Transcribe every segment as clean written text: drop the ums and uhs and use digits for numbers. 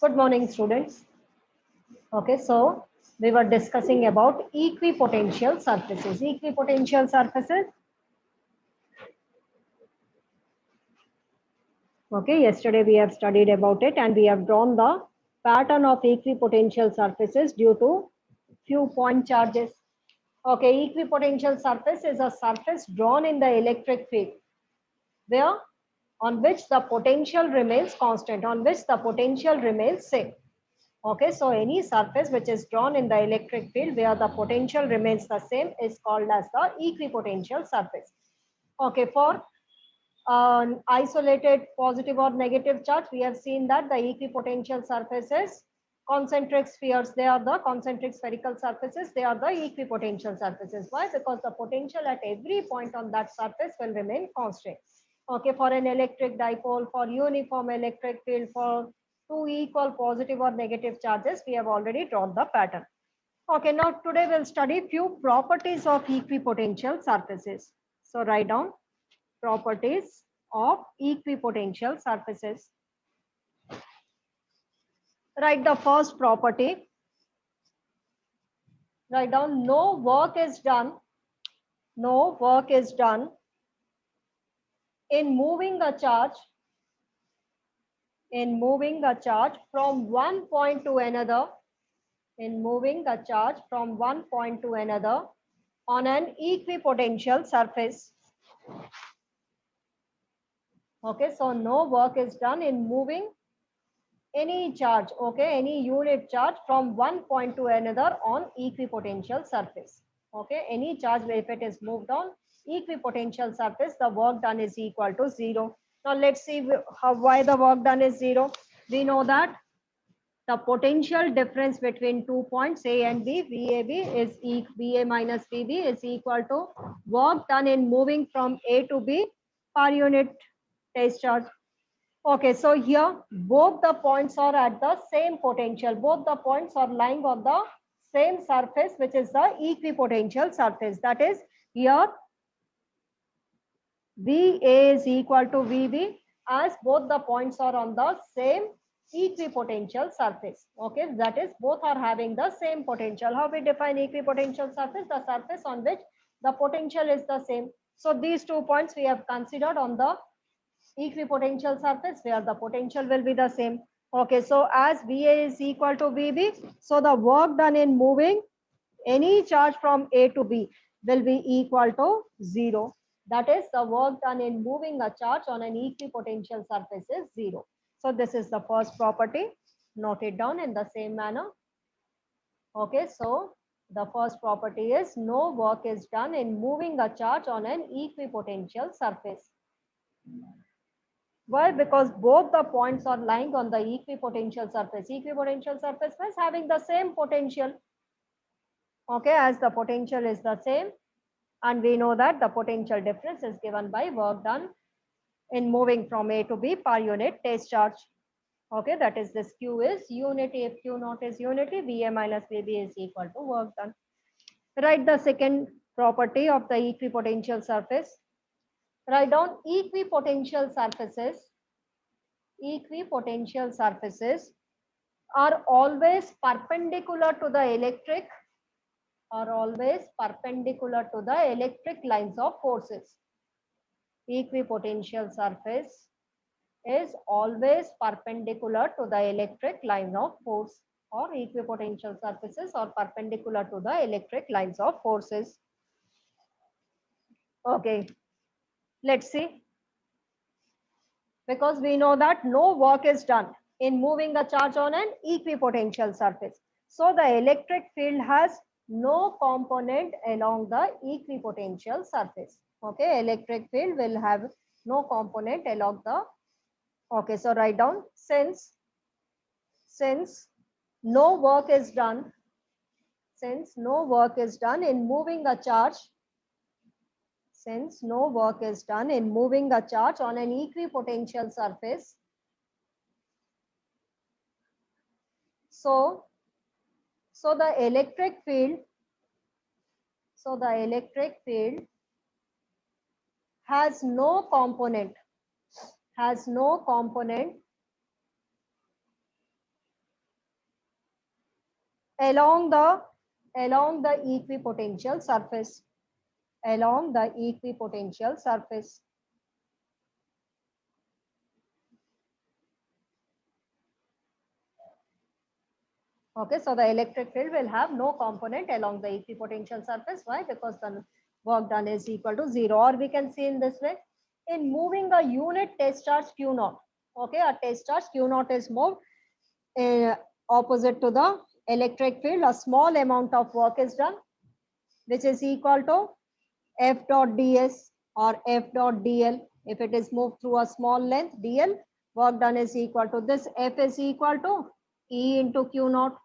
Good morning, students. Okay, so we were discussing about equipotential surfaces. Equipotential surfaces. Okay, yesterday we have studied about it and we have drawn the pattern of equipotential surfaces due to few point charges. Okay, equipotential surface is a surface drawn in the electric field where on which the potential remains constant, on which the potential remains same. Okay, so any surface which is drawn in the electric field where the potential remains the same is called as the equipotential surface. Okay, for an isolated positive or negative charge, we have seen that the equipotential surfaces, concentric spheres, they are the concentric spherical surfaces, they are the equipotential surfaces. Why? Because the potential at every point on that surface will remain constant. Okay, for an electric dipole, for uniform electric field, for two equal positive or negative charges, we have already drawn the pattern. Okay, now today we'll study few properties of equipotential surfaces. So write down properties of equipotential surfaces. Write the first property. Write down no work is done. No work is done in moving a charge from one point to another, in moving a charge from one point to another on an equipotential surface. Okay, so no work is done in moving any charge, okay, any unit charge from one point to another on equipotential surface. Okay, any charge if it is moved on equipotential surface, the work done is equal to 0. Now let's see why the work done is 0. We know that the potential difference between 2 points A and B, VAB is VA minus VB is equal to work done in moving from A to B per unit test charge. Okay, so here both the points are at the same potential. Both the points are lying on the same surface, which is the equipotential surface. That is, here VA is equal to VB as both the points are on the same equipotential surface. Okay, that is both are having the same potential. How we define equipotential surface? The surface on which the potential is the same. So these 2 points we have considered on the equipotential surface where the potential will be the same. Okay, so as VA is equal to VB, so the work done in moving any charge from A to B will be equal to 0. That is, the work done in moving a charge on an equipotential surface is 0. So this is the first property. Note it down in the same manner. Okay, so the first property is no work is done in moving a charge on an equipotential surface. Why? Because both the points are lying on the equipotential surface. Equipotential surface means having the same potential. Okay, as the potential is the same, and we know that the potential difference is given by work done in moving from A to B per unit test charge. Okay, that is this Q is unity. If Q naught is unity, VA minus VB is equal to work done. Write the second property of the equipotential surface. Write down equipotential surfaces. Equipotential surfaces are always perpendicular to the electric lines of forces. Equipotential surface is always perpendicular to the electric line of force, or equipotential surfaces are perpendicular to the electric lines of forces. Okay, let's see. Because we know that no work is done in moving a charge on an equipotential surface. So the electric field has no component along the equipotential surface. Okay, electric field will have no component along the. Okay, so write down since no work is done, in moving a charge, since no work is done in moving a charge on an equipotential surface, so the electric field has no component along the equipotential surface, along the equipotential surface. Okay, so the electric field will have no component along the equipotential surface. Why? Because the work done is equal to 0. Or we can see in this way, in moving a unit test charge Q naught. Okay, a test charge Q naught is moved opposite to the electric field. A small amount of work is done, which is equal to F dot ds or F dot dl. If it is moved through a small length dl, work done is equal to this. F is equal to E into Q naught.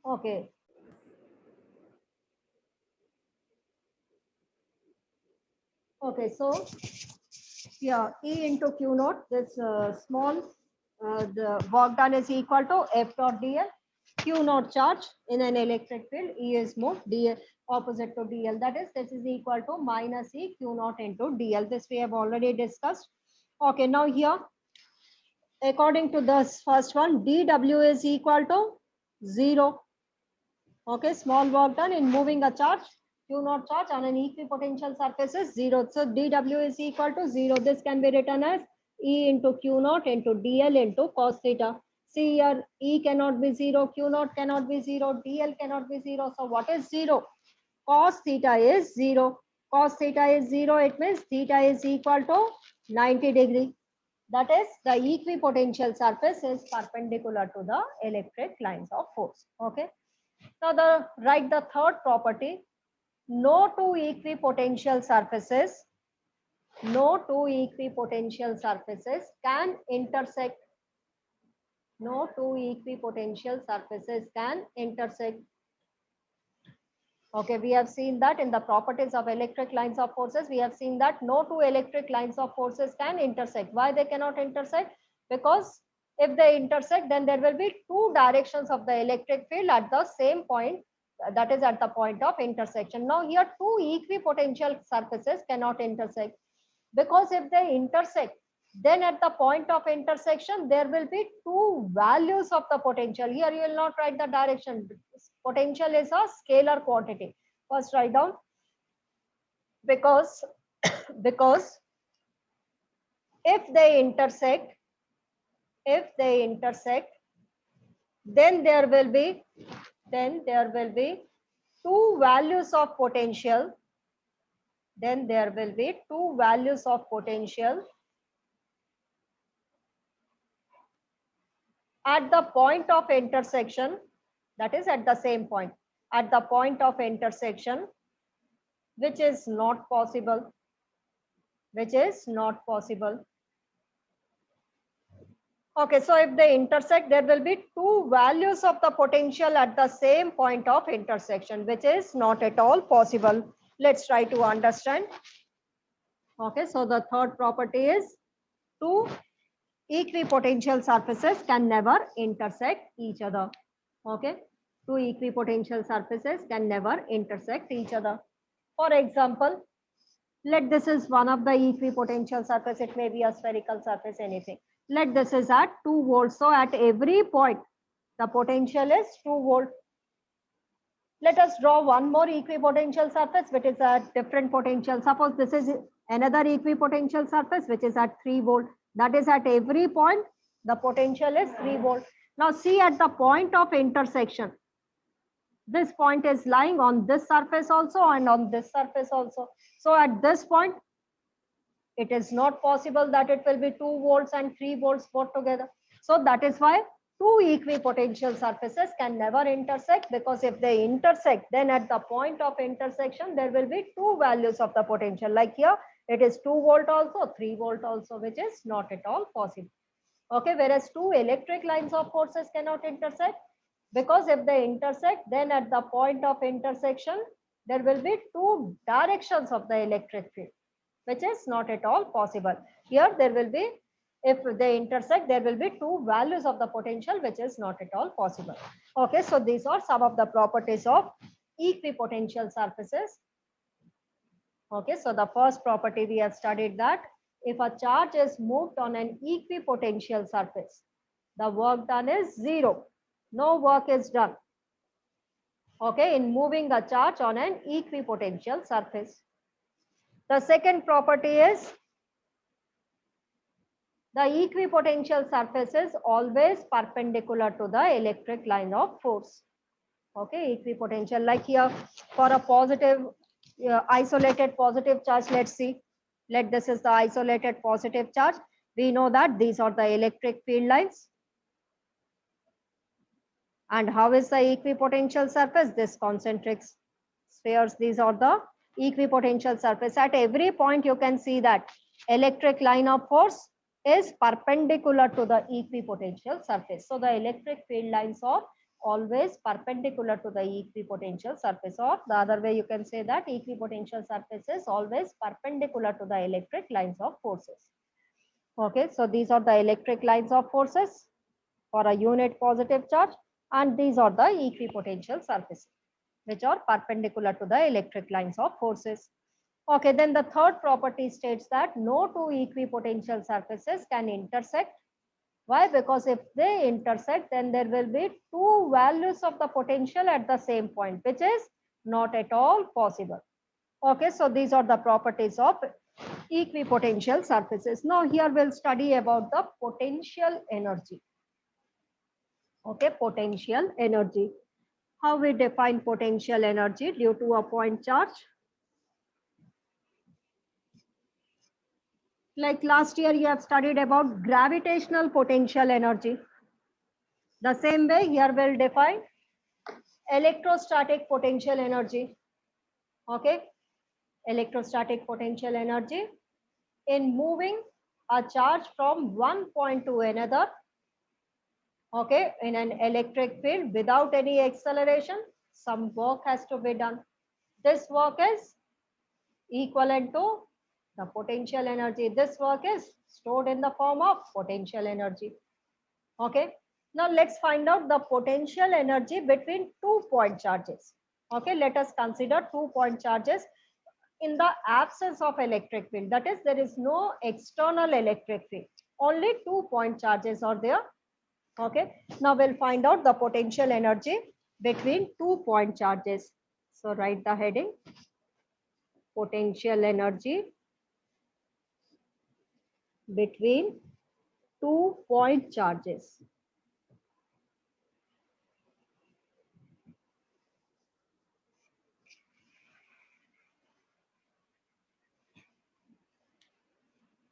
Okay. Okay, so yeah, E into Q naught, this small, the work done is equal to F dot dl. Q naught charge in an electric field, E is moved dl opposite to dl. That is, this is equal to minus E Q naught into dl. This we have already discussed. Okay, now here, according to this first one, dw is equal to 0. Okay, small work done in moving a charge, Q naught charge on an equipotential surface is 0. So dw is equal to 0. This can be written as E into Q naught into dl into cos theta. See here, E cannot be 0, Q naught cannot be 0, dl cannot be 0. So what is 0? Cos theta is 0. Cos theta is 0. It means theta is equal to 90 degree. That is, the equipotential surface is perpendicular to the electric lines of force. Okay. Now write the third property. No two equipotential surfaces, no two equipotential surfaces can intersect. No two equipotential surfaces can intersect. Okay, we have seen that in the properties of electric lines of forces, we have seen that no two electric lines of forces can intersect. Why they cannot intersect? Because if they intersect, then there will be two directions of the electric field at the same point, that is at the point of intersection. Now here two equipotential surfaces cannot intersect, because if they intersect, then at the point of intersection, there will be two values of the potential. Here you will not write the direction. Potential is a scalar quantity. First write down, because because if they intersect, then there will be two values of potential. Then there will be two values of potential at the point of intersection, that is at the same point, at the point of intersection, which is not possible, Okay, so if they intersect, there will be two values of the potential at the same point of intersection, which is not at all possible. Let's try to understand. Okay, so the third property is two equipotential surfaces can never intersect each other. Okay, two equipotential surfaces can never intersect each other. For example, let this is one of the equipotential surface. It may be a spherical surface, anything. Let this is at 2 volts. So at every point, the potential is 2 volt. Let us draw one more equipotential surface, which is at different potential. Suppose this is another equipotential surface, which is at 3 volt. That is at every point, the potential is 3 volt. Now see at the point of intersection. This point is lying on this surface also and on this surface also. So at this point, it is not possible that it will be 2 volts and 3 volts both together. So that is why two equipotential surfaces can never intersect, because if they intersect, then at the point of intersection, there will be two values of the potential. Like here, it is 2 volt also, 3 volt also, which is not at all possible. Okay, whereas two electric lines of forces cannot intersect, because if they intersect, then at the point of intersection, there will be two directions of the electric field, which is not at all possible. Here there will be, if they intersect, there will be two values of the potential, which is not at all possible. Okay, so these are some of the properties of equipotential surfaces. Okay, so the first property we have studied that if a charge is moved on an equipotential surface, the work done is zero. No work is done. Okay, in moving a charge on an equipotential surface. The second property is the equipotential surface is always perpendicular to the electric line of force. Okay, equipotential, like here for a positive, isolated positive charge, let's see. This is the isolated positive charge. We know that these are the electric field lines. And how is the equipotential surface? This concentric spheres, these are the equipotential surface. At every point you can see that electric line of force is perpendicular to the equipotential surface. So the electric field lines are always perpendicular to the equipotential surface, or the other way you can say that equipotential surface is always perpendicular to the electric lines of forces. Okay, so these are the electric lines of forces for a unit positive charge, and these are the equipotential surfaces which are perpendicular to the electric lines of forces. Okay, then the third property states that no two equipotential surfaces can intersect. Why? Because if they intersect, then there will be two values of the potential at the same point, which is not at all possible. Okay, so these are the properties of equipotential surfaces. Now here we'll study about the potential energy. Okay, potential energy. How we define potential energy due to a point charge? Like last year you have studied about gravitational potential energy. The same way here we'll define electrostatic potential energy. Okay, electrostatic potential energy in moving a charge from one point to another. Okay, in an electric field without any acceleration, some work has to be done. This work is equivalent to the potential energy. This work is stored in the form of potential energy. Okay, now let's find out the potential energy between 2-point charges. Okay, let us consider 2-point charges in the absence of electric field. That is, there is no external electric field. Only 2-point charges are there. Okay, now we'll find out the potential energy between 2-point charges. So write the heading, potential energy between 2-point charges.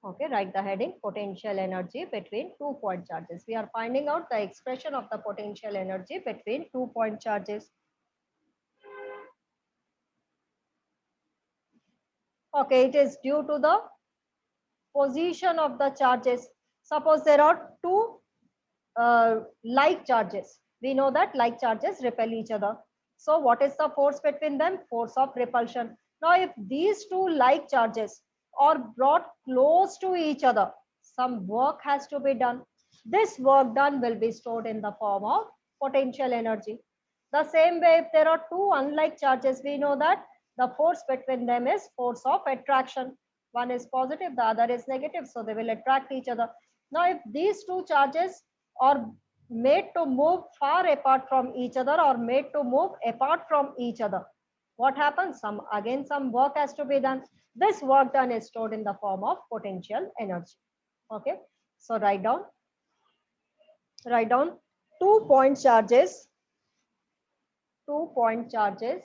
Okay, write the heading, potential energy between 2-point charges. We are finding out the expression of the potential energy between 2-point charges. Okay, it is due to the position of the charges. Suppose there are two like charges. We know that like charges repel each other. So what is the force between them? Force of repulsion. Now if these two like charges are brought close to each other, some work has to be done. This work done will be stored in the form of potential energy. The same way, if there are two unlike charges, we know that the force between them is force of attraction. One is positive, the other is negative, so they will attract each other. Now if these two charges are made to move far apart from each other or made to move apart from each other, what happens? Some work has to be done. This work done is stored in the form of potential energy. Okay, so write down 2-point charges. 2-point charges,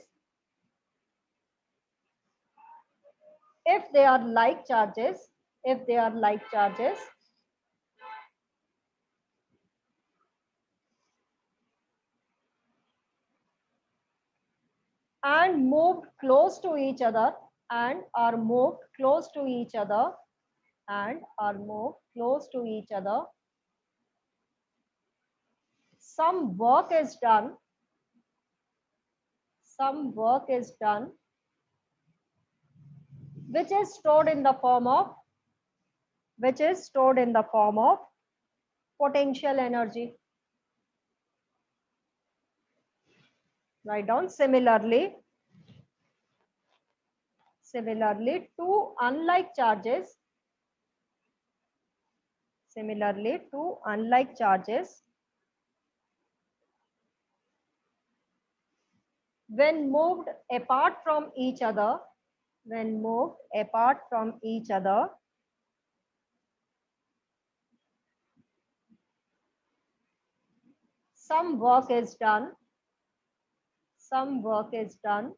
if they are like charges, and moved close to each other and are moved close to each other some work is done which is stored in the form of potential energy. Write down, similarly two unlike charges Similarly, two unlike charges, when moved apart from each other, when moved apart from each other, some work is done, some work is done,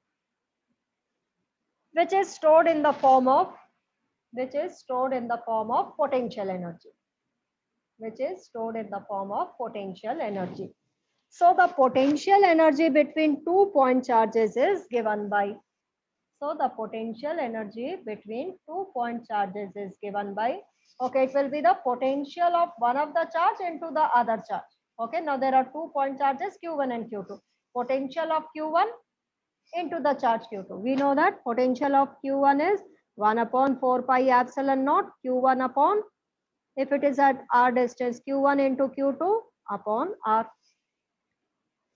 which is stored in the form of, which is stored in the form of potential energy, which is stored in the form of potential energy. So the potential energy between 2 point charges is given by, so the potential energy between 2 point charges is given by, okay, it will be the potential of one of the charge into the other charge. Okay, now there are 2 point charges Q1 and Q2. Potential of Q1 into the charge Q2. We know that potential of Q1 is 1 upon 4 pi epsilon naught Q1 upon, if it is at r distance, Q1 into Q2 upon r.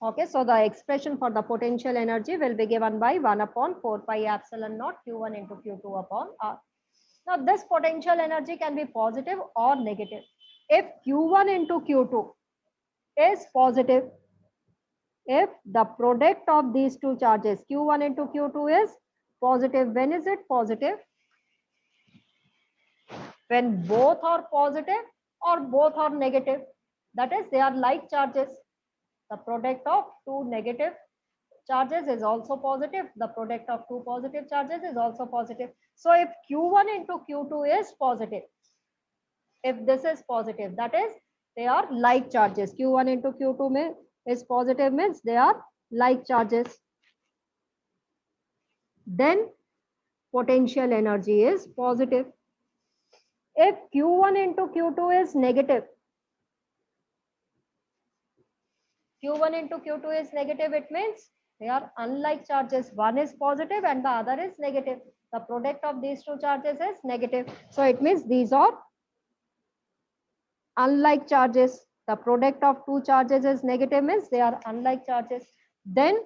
Okay, so the expression for the potential energy will be given by 1 upon 4 pi epsilon naught Q1 into Q2 upon R. Now this potential energy can be positive or negative. If Q1 into Q2 is positive, if the product of these two charges Q1 into Q2 is positive, when is it positive? When both are positive or both are negative. That is, they are like charges. The product of two negative charges is also positive. The product of two positive charges is also positive. So if Q1 into Q2 is positive, if this is positive, that is, they are like charges. Q1 into Q2 is positive, means they are like charges. Then potential energy is positive. If Q1 into Q2 is negative, Q1 into Q2 is negative, it means they are unlike charges. One is positive and the other is negative. The product of these two charges is negative. So it means these are unlike charges. The product of two charges is negative, means they are unlike charges. Then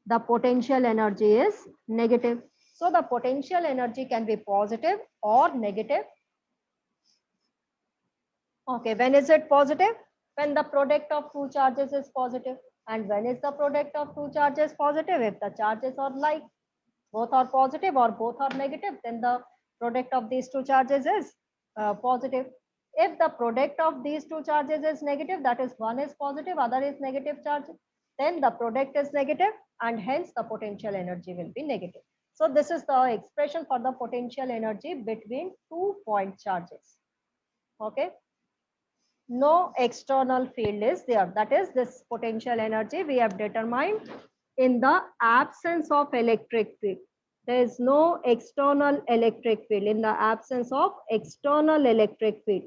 the potential energy is negative. So the potential energy can be positive or negative. Okay, when is it positive? When the product of two charges is positive. And when is the product of two charges positive? If the charges are like, both are positive or both are negative, then the product of these two charges is positive. If the product of these two charges is negative, that is, one is positive, other is negative charge, then the product is negative and hence the potential energy will be negative. So this is the expression for the potential energy between 2 point charges. Okay. No external field is there. That is, this potential energy we have determined in the absence of electric field. There is no external electric field. In the absence of external electric field.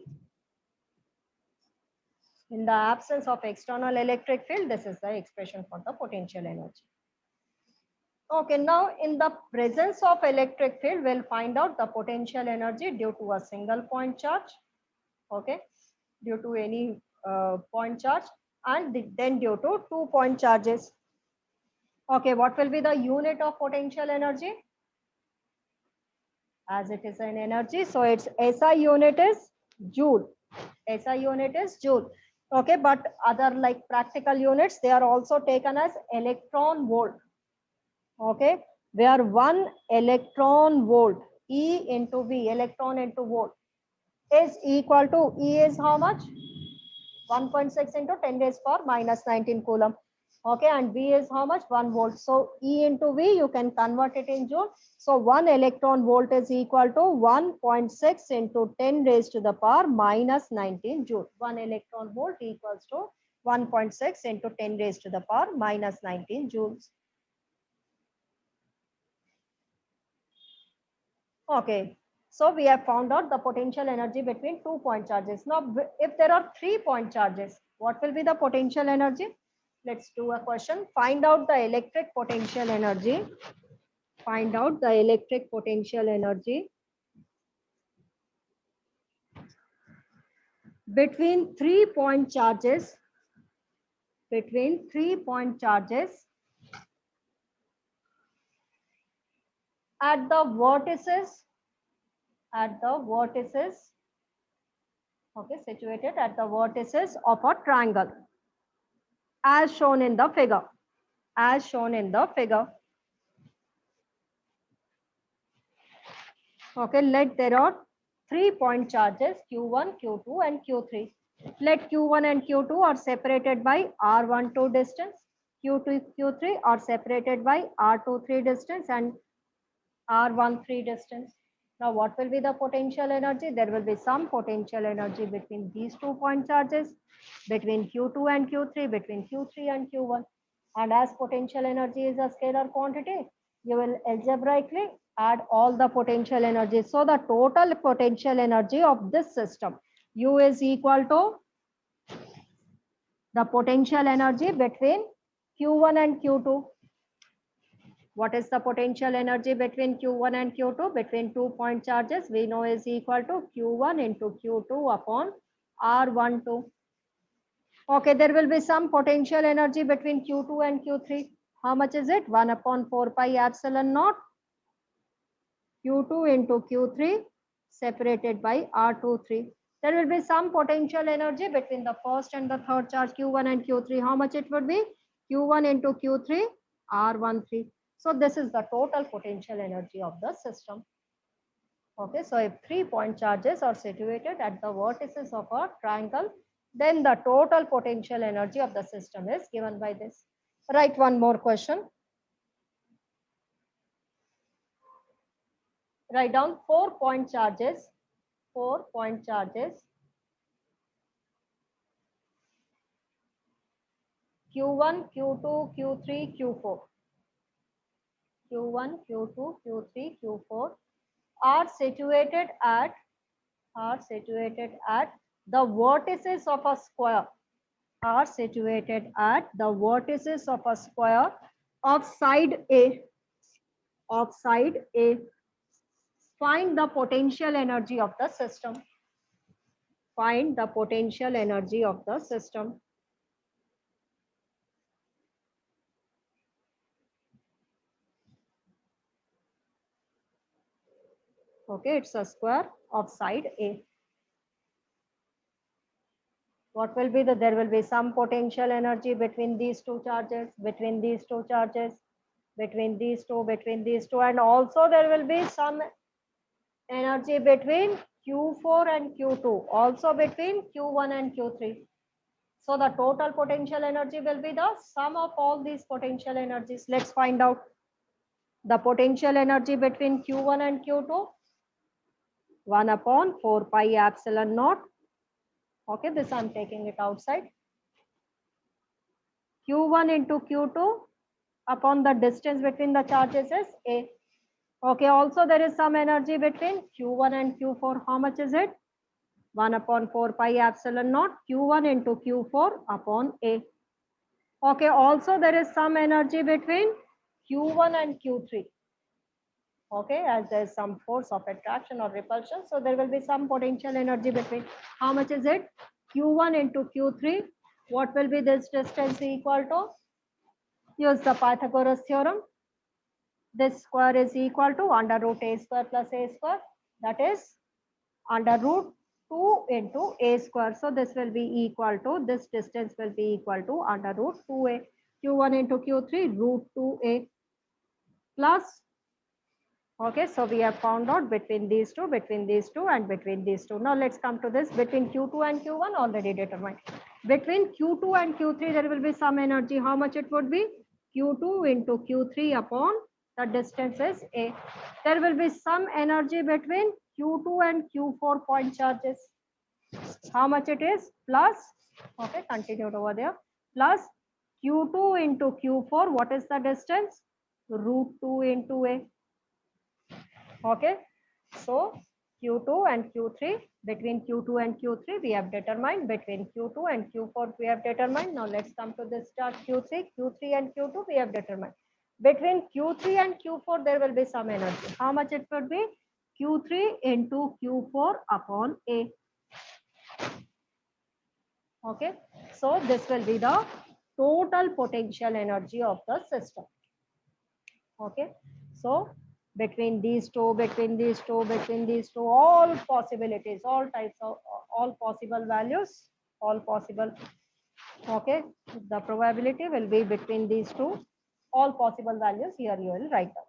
In the absence of external electric field, this is the expression for the potential energy. Okay, now in the presence of electric field, we'll find out the potential energy due to a single point charge. Okay, due to any point charge, and then due to 2 point charges. Okay, what will be the unit of potential energy? As it is an energy, so its SI unit is joule. SI unit is joule. Okay, but other like practical units, they are also taken as electron volt. Okay, where 1 electron volt, E into V, electron into volt, is equal to, E is how much? 1.6 into 10 raised power minus 19 coulomb. Okay, and V is how much? 1 volt. So E into V, you can convert it in joule. So 1 electron volt is equal to 1.6 into 10 raised to the power minus 19 joule. 1 electron volt equals to 1.6 into 10 raised to the power minus 19 joules. Okay, so we have found out the potential energy between 2 point charges. Now, if there are 3 point charges, what will be the potential energy? Let's do a question. Find out the electric potential energy. Find out the electric potential energy between 3 point charges. Between 3 point charges at the vertices Okay, situated at the vertices of a triangle, as shown in the figure. As shown in the figure. Okay, let there are 3-point charges Q1, Q2, and Q3. Let Q1 and Q2 are separated by R12 distance. Q2, Q3 are separated by R23 distance and R13 distance. Now, what will be the potential energy? There will be some potential energy between these 2-point charges, between Q2 and Q3, between Q3 and Q1. And as potential energy is a scalar quantity, you will algebraically add all the potential energy. So the total potential energy of this system, U is equal to the potential energy between Q1 and Q2. What is the potential energy between Q1 and Q2? Between 2-point charges, we know is equal to Q1 into Q2 upon R12. Okay, there will be some potential energy between Q2 and Q3. How much is it? 1 upon 4 pi epsilon naught Q2 into Q3 separated by R23. There will be some potential energy between the first and the third charge Q1 and Q3. How much it would be? Q1 into Q3 R13. So this is the total potential energy of the system. Okay, so if 3-point charges are situated at the vertices of a triangle, then the total potential energy of the system is given by this. Write one more question. Write down 4-point charges. 4-point charges. Q1, Q2, Q3, Q4. Q1, Q2, Q3, Q4 are situated at the vertices of a square. Are situated at the vertices of a square of side A. Of side A. Find the potential energy of the system. Find the potential energy of the system. Okay, it's a square of side A. What will be there will be some potential energy between these two charges, between these two charges, between these two, and also there will be some energy between Q4 and Q2, also between Q1 and Q3. So the total potential energy will be the sum of all these potential energies. Let's find out the potential energy between Q1 and Q2. 1 upon 4 pi epsilon naught. Okay, this I'm taking it outside. Q1 into Q2 upon the distance between the charges is A. Okay, also there is some energy between Q1 and Q4. How much is it? 1 upon 4 pi epsilon naught Q1 into Q4 upon A. Okay, also there is some energy between Q1 and Q3. Okay, as there is some force of attraction or repulsion, so there will be some potential energy between. How much is it? Q1 into Q3. What will be this distance equal to? Use the Pythagoras theorem. This square is equal to under root A square plus A square. That is under root 2 into A square. So this will be equal to, this distance will be equal to under root 2A. Q1 into Q3 root 2A plus. Okay, so we have found out between these two, and between these two. Now let's come to this between Q2 and Q1 already determined. Between Q2 and Q3 there will be some energy. How much it would be? Q2 into Q3 upon the distance is A. There will be some energy between Q2 and Q4 point charges. How much it is? Plus, okay, continued over there. Plus Q2 into Q4, what is the distance? Root 2 into A. Okay, so Q2 and Q3, between Q2 and Q3 we have determined, between Q2 and Q4 we have determined. Now let's come to this chart. Q3 and Q2 we have determined. Between Q3 and Q4 there will be some energy. How much it would be? Q3 into Q4 upon A. Okay, so this will be the total potential energy of the system. Okay, so between these two, between these two, between these two, all possibilities, all types of, all possible values, all possible. Okay, the probability will be between these two, all possible values. Here you will write down.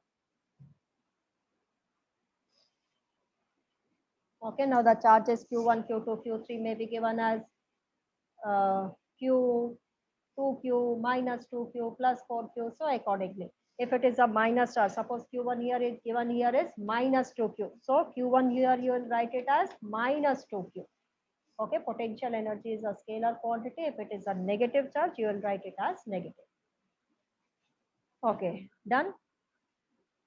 Okay, now the charges Q1, Q2, Q3 may be given as Q, 2Q, minus 2Q, plus 4Q. So accordingly, if it is a minus charge, suppose Q1 here is given here is minus 2Q. So Q1 here you will write it as minus 2Q. Okay, potential energy is a scalar quantity. If it is a negative charge, you will write it as negative. Okay, done.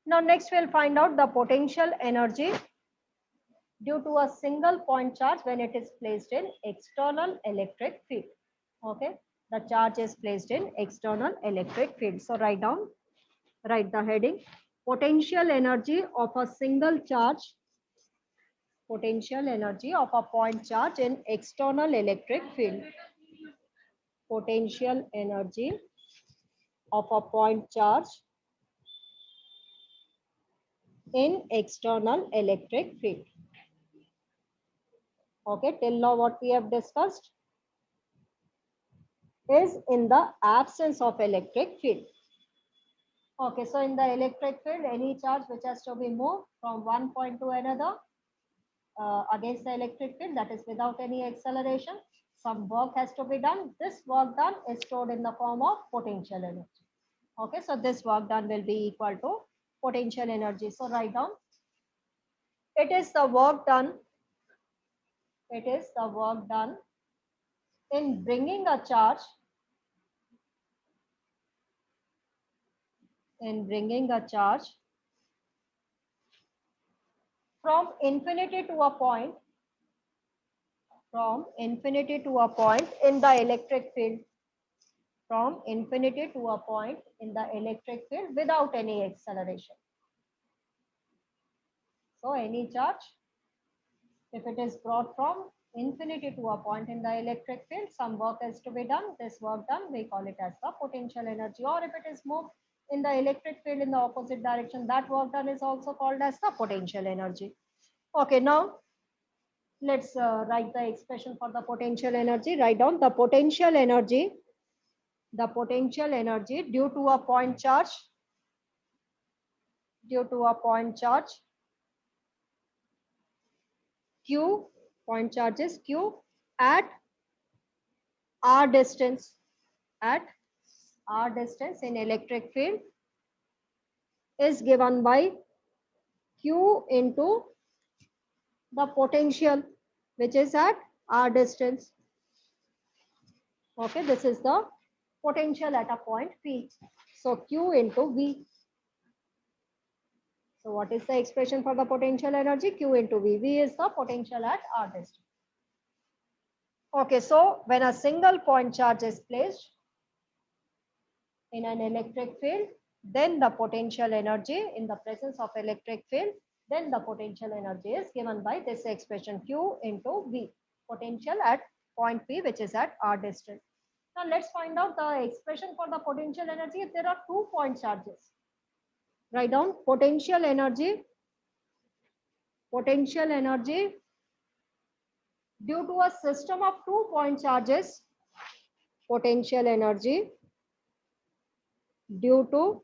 Now next we'll find out the potential energy due to a single point charge when it is placed in external electric field. Okay, the charge is placed in external electric field. So write down, write the heading, potential energy of a single charge, potential energy of a point charge in external electric field. Potential energy of a point charge in external electric field. Okay, till now what we have discussed is in the absence of electric field. Okay, so in the electric field, any charge which has to be moved from one point to another against the electric field, that is without any acceleration, some work has to be done. This work done is stored in the form of potential energy. Okay, so this work done will be equal to potential energy. So write down, it is the work done, it is the work done in bringing a charge, in bringing a charge from infinity to a point, from infinity to a point in the electric field, from infinity to a point in the electric field without any acceleration. So any charge, if it is brought from infinity to a point in the electric field, some work has to be done. This work done, we call it as the potential energy. Or if it is moved in the electric field in the opposite direction, that work done is also called as the potential energy. Okay, now let's write the expression for the potential energy. Write down the potential energy, the potential energy due to a point charge, due to a point charge Q, point charges Q at r distance, at r distance in electric field is given by Q into the potential which is at r distance. Okay, this is the potential at a point P. So Q into V. So what is the expression for the potential energy? Q into V. V is the potential at r distance. Okay, so when a single point charge is placed in an electric field, then the potential energy in the presence of electric field, then the potential energy is given by this expression Q into V, potential at point P, which is at r distance. Now let's find out the expression for the potential energy if there are 2 point charges. Write down potential energy due to a system of 2 point charges, potential energy due to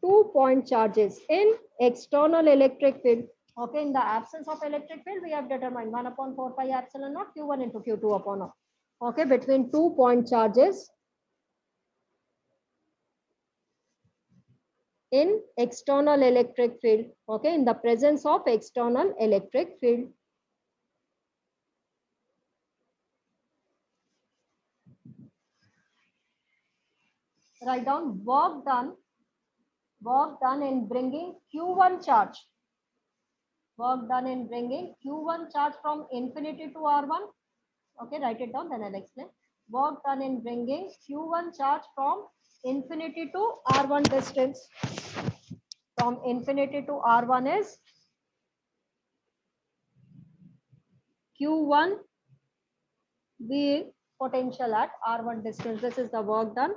2 point charges in external electric field. Okay, in the absence of electric field, we have determined 1 upon 4 pi epsilon naught Q1 into Q2 upon R. Okay, between 2 point charges in external electric field. Okay, in the presence of external electric field. Write down work done in bringing Q1 charge. Work done in bringing Q1 charge from infinity to R1. Okay, write it down, then I'll explain. Work done in bringing Q1 charge from infinity to R1 distance. From infinity to R1 is Q1 V potential at R1 distance. This is the work done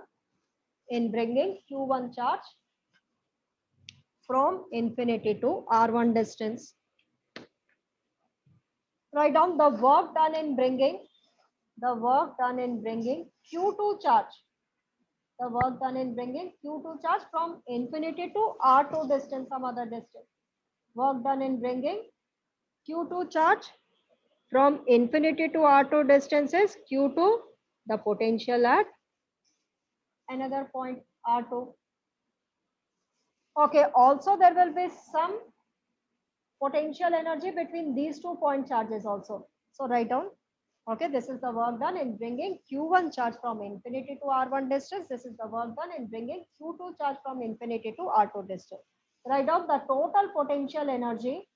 in bringing Q1 charge from infinity to R1 distance. Write down the work done in bringing Q2 charge. The work done in bringing Q2 charge from infinity to R2 distance, some other distance. Work done in bringing Q2 charge from infinity to R2 distance is Q2, the potential at another point R2. Okay, also there will be some potential energy between these 2 point charges also. So write down. Okay, this is the work done in bringing Q1 charge from infinity to R1 distance. This is the work done in bringing Q2 charge from infinity to R2 distance. Write down the total potential energy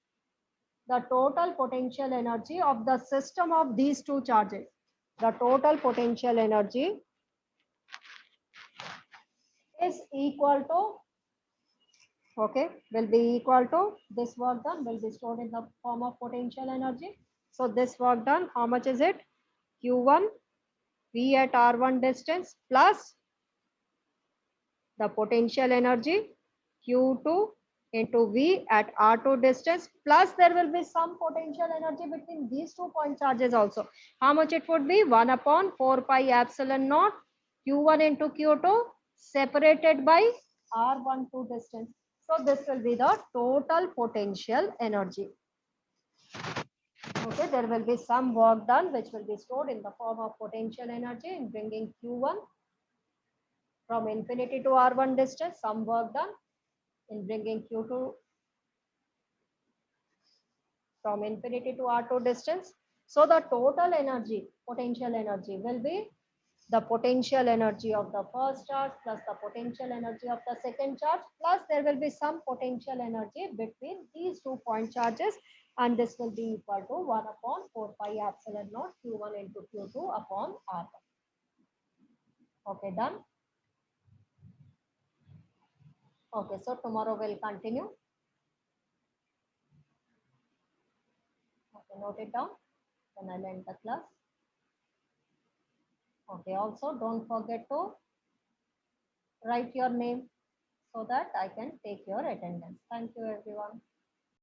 of the system of these 2 charges. The total potential energy is equal to, okay, will be equal to this work done will be stored in the form of potential energy. So this work done, how much is it? Q1 V at R1 distance plus the potential energy Q2 into V at R2 distance, plus there will be some potential energy between these 2 point charges also. How much it would be? 1 upon 4 pi epsilon naught Q1 into Q2 separated by R12 distance. So this will be the total potential energy. Okay, there will be some work done which will be stored in the form of potential energy in bringing Q1 from infinity to R1 distance, some work done in bringing Q2 from infinity to R2 distance. So the total energy, potential energy will be the potential energy of the first charge plus the potential energy of the second charge, plus there will be some potential energy between these 2 point charges, and this will be equal to 1 upon 4 pi epsilon naught Q1 into Q2 upon R1. Okay, done. Okay, so tomorrow we'll continue. Okay, note it down. Then I'll end the class. Okay, also don't forget to write your name so that I can take your attendance. Thank you, everyone.